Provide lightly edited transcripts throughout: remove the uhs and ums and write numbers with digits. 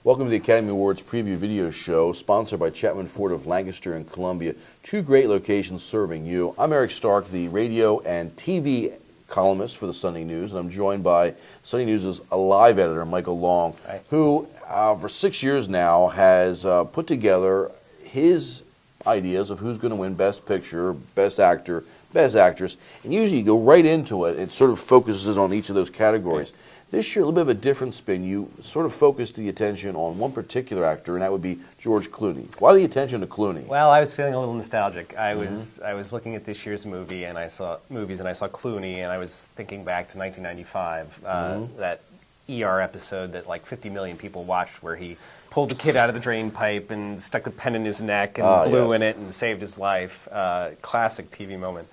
Welcome to the Academy Awards preview video show, sponsored by Chapman Ford of Lancaster and Columbia. Two great locations serving you. I'm Eric Stark, the radio and TV columnist for the Sunday News, and I'm joined by Sunday News' live editor, Michael Long, who for 6 years now has put together his ideas of who's going to win Best Picture, Best Actor, Best Actress, and usually you go right into it. It sort of focuses on each of those categories. Yeah. This year, a little bit of a different spin. You sort of focused the attention on one particular actor, and that would be George Clooney. Why the attention to Clooney? Well, I was feeling a little nostalgic. I was looking at this year's movie, and I saw Clooney, and I was thinking back to 1995, that ER episode that like 50 million people watched, where he pulled the kid out of the drain pipe and stuck the pen in his neck and blew in it and saved his life. Classic TV moment.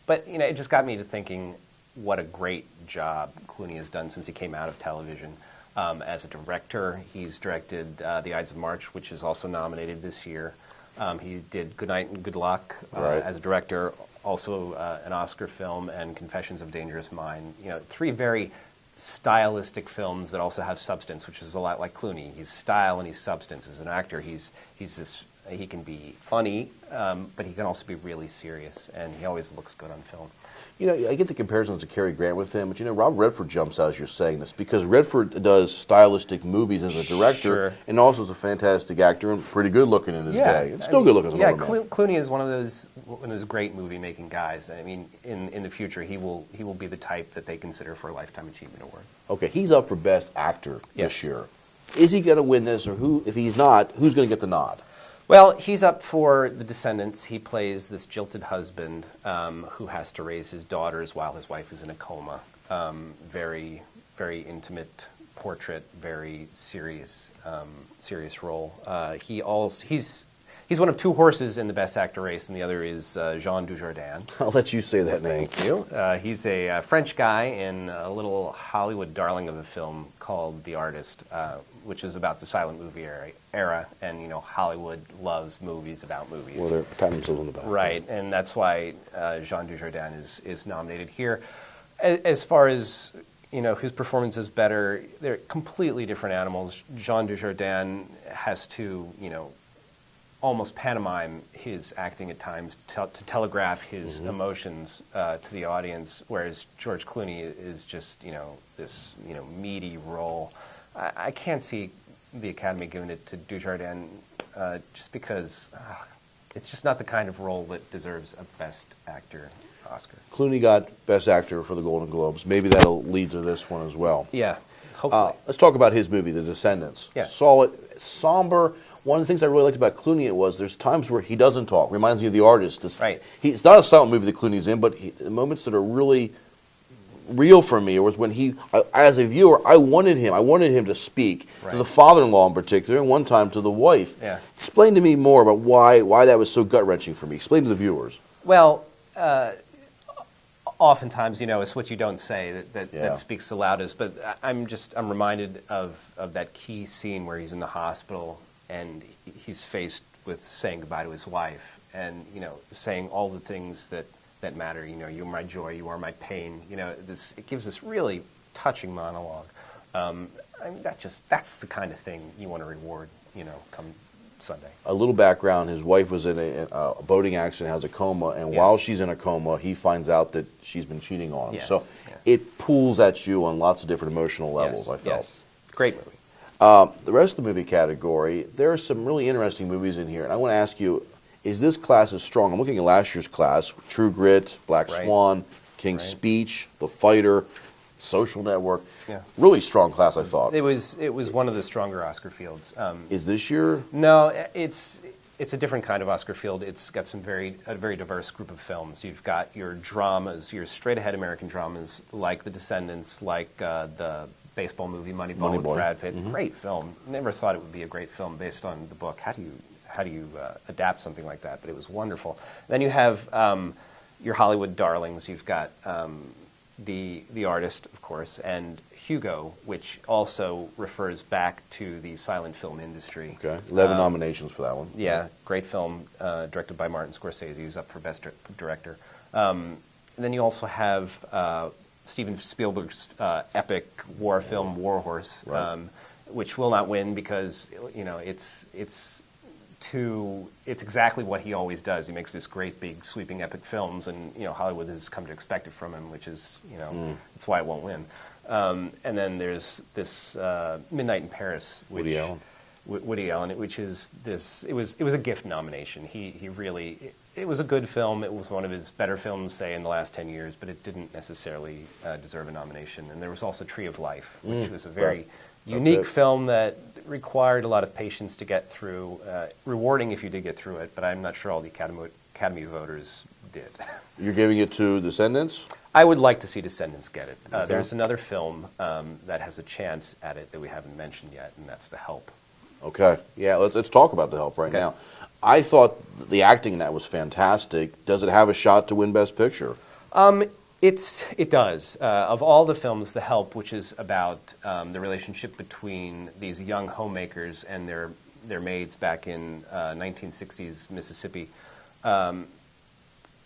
But you know, it just got me to thinking what a great job Clooney has done since he came out of television. As a director, he's directed The Ides of March, which is also nominated this year. He did Good Night and Good Luck as a director, also an Oscar film, and Confessions of a Dangerous Mind. You know, three very stylistic films that also have substance, which is a lot like Clooney. He's style and he's substance. As an actor, he can be funny, but he can also be really serious, and he always looks good on film. You know, I get the comparisons to Cary Grant with him, but you know, Robert Redford jumps out as you're saying this, because Redford does stylistic movies as a director, and also is a fantastic actor and pretty good looking in his day. And still good looking as a man. Clooney is one of those great movie making guys. I mean, in the future, he will be the type that they consider for a Lifetime Achievement Award. Okay, he's up for Best Actor this year. Is he going to win this, or who? If he's not, who's going to get the nod? Well, he's up for The Descendants. He plays this jilted husband who has to raise his daughters while his wife is in a coma. Very, very intimate portrait, very serious role. He's one of two horses in the Best Actor race, and the other is Jean Dujardin. I'll let you say that name. Thank you. He's a French guy in a little Hollywood darling of a film called The Artist, which is about the silent movie era, and you know, Hollywood loves movies about movies. Well, they're patting themselves on the back. Right, and that's why Jean Dujardin is nominated here. As far as you know, whose performance is better, they're completely different animals. Jean Dujardin has to, you know, almost pantomime his acting at times to telegraph his emotions to the audience, whereas George Clooney is just, you know, this, you know, meaty role. I can't see the Academy giving it to Dujardin just because it's just not the kind of role that deserves a Best Actor Oscar. Clooney got Best Actor for the Golden Globes. Maybe that'll lead to this one as well. Yeah, hopefully. Let's talk about his movie, The Descendants. Yeah. Saw it, somber. One of the things I really liked about Clooney was there's times where he doesn't talk. Reminds me of The Artist. It's not a silent movie that Clooney's in, but the moments that are really real for me was when he, as a viewer, I wanted him to speak to the father-in-law in particular, and one time to the wife. Yeah. Explain to me more about why that was so gut-wrenching for me. Explain to the viewers. Well, oftentimes, you know, it's what you don't say that speaks the loudest. But I'm reminded of that key scene where he's in the hospital and he's faced with saying goodbye to his wife, and you know, saying all the things that matter. You know, you're my joy, you are my pain. You know, it gives this really touching monologue. I mean, that's the kind of thing you want to reward, you know, come Sunday. A little background: his wife was in a boating accident, has a coma, and while she's in a coma, he finds out that she's been cheating on him. So it pulls at you on lots of different emotional levels. I felt. Yes, great movie. The rest of the movie category, there are some really interesting movies in here, and I want to ask you: is this class as strong? I'm looking at last year's class: True Grit, Black Swan, King's Speech, The Fighter, Social Network. Yeah. Really strong class, I thought. It was one of the stronger Oscar fields. Is this year? No, it's a different kind of Oscar field. It's got a very diverse group of films. You've got your dramas, your straight-ahead American dramas, like The Descendants, like the baseball movie Moneyball with Brad Pitt. Great film. Never thought it would be a great film based on the book. How do you adapt something like that? But it was wonderful. Then you have your Hollywood darlings. You've got the Artist, of course, and Hugo, which also refers back to the silent film industry. Okay, 11 nominations for that one. Yeah, great film, directed by Martin Scorsese, who's up for Best Director. And then you also have Steven Spielberg's epic war film, War Horse, which will not win because it's exactly what he always does. He makes this great, big, sweeping, epic films, and Hollywood has come to expect it from him, which is that's why it won't win. And then there's this Midnight in Paris, which Woody Allen, which is this. It was a gift nomination. He really. It was a good film. It was one of his better films, say, in the last 10 years, but it didn't necessarily deserve a nomination. And there was also Tree of Life, which was a very unique film that required a lot of patience to get through. Rewarding if you did get through it, but I'm not sure all the Academy voters did. You're giving it to Descendants? I would like to see Descendants get it. There's another film that has a chance at it that we haven't mentioned yet, and that's The Help. Okay. Yeah, let's talk about The Help right now. I thought the acting in that was fantastic. Does it have a shot to win Best Picture? It does. Of all the films, The Help, which is about the relationship between these young homemakers and their maids back in 1960s Mississippi,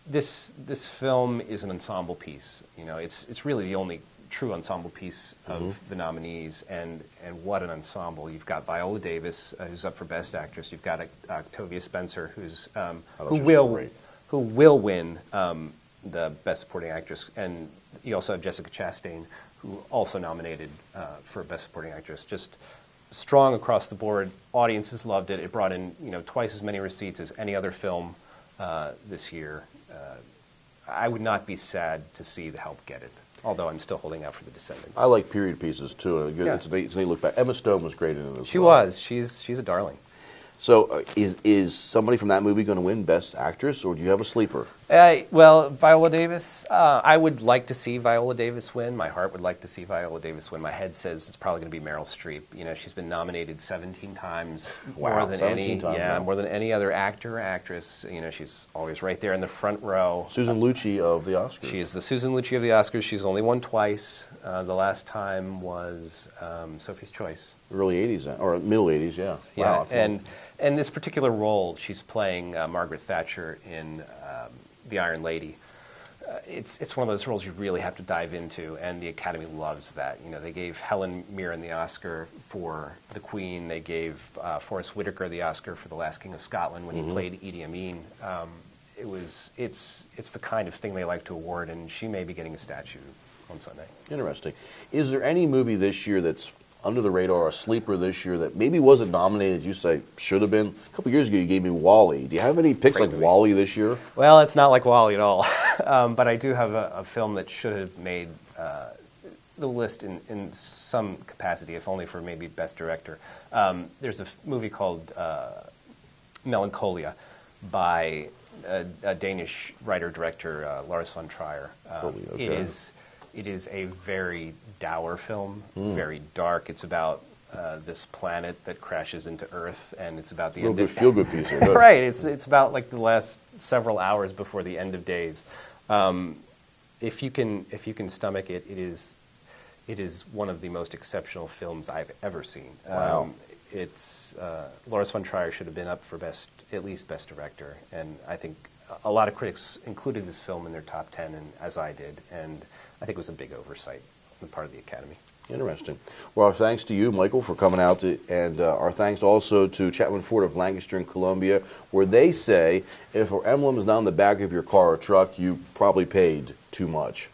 this film is an ensemble piece. It's really the only true ensemble piece of the nominees, and what an ensemble. You've got Viola Davis, who's up for Best Actress. You've got Octavia Spencer, who will win the Best Supporting Actress, and you also have Jessica Chastain, who also nominated for Best Supporting Actress. Just strong across the board. Audiences loved it. It brought in twice as many receipts as any other film this year. I would not be sad to see The Help get it, although I'm still holding out for The Descendants. I like period pieces too. It's a neat look back. Emma Stone was great in it as well. She was. She's a darling. So is somebody from that movie going to win Best Actress, or do you have a sleeper? Well, Viola Davis, I would like to see Viola Davis win. My heart would like to see Viola Davis win. My head says it's probably going to be Meryl Streep. She's been nominated 17 times. Wow, more than 17 times. Yeah, more than any other actor or actress. She's always right there in the front row. Susan Lucci of the Oscars. She is the Susan Lucci of the Oscars. She's only won twice. The last time was Sophie's Choice. Early 80s, or middle 80s, yeah. Wow, and this particular role, she's playing Margaret Thatcher in The Iron Lady. It's one of those roles you really have to dive into, and the Academy loves that. They gave Helen Mirren the Oscar for The Queen. They gave Forrest Whitaker the Oscar for The Last King of Scotland when he played Idi Amin. It's the kind of thing they like to award, and she may be getting a statue on Sunday. Interesting. Is there any movie this year that's under the radar, a sleeper this year that maybe wasn't nominated, you say should have been? A couple years ago you gave me WALL-E. Do you have any picks like WALL-E this year? Well, it's not like WALL-E at all. But I do have a film that should have made the list in some capacity, if only for maybe Best Director. There's a movie called Melancholia by a Danish writer-director, Lars von Trier. It is a very dour film, very dark. It's about this planet that crashes into Earth, and it's about the end of feel-good piece. Right. It's about like the last several hours before the end of days. If you can stomach it, it is one of the most exceptional films I've ever seen. Wow. Lars von Trier should have been up for at least Best Director, and I think a lot of critics included this film in their top 10, and as I did, and I think it was a big oversight on the part of the Academy. Interesting. Well, our thanks to you, Michael, for coming out, and our thanks also to Chapman Ford of Lancaster and Columbia, where they say if our emblem is not on the back of your car or truck, you probably paid too much.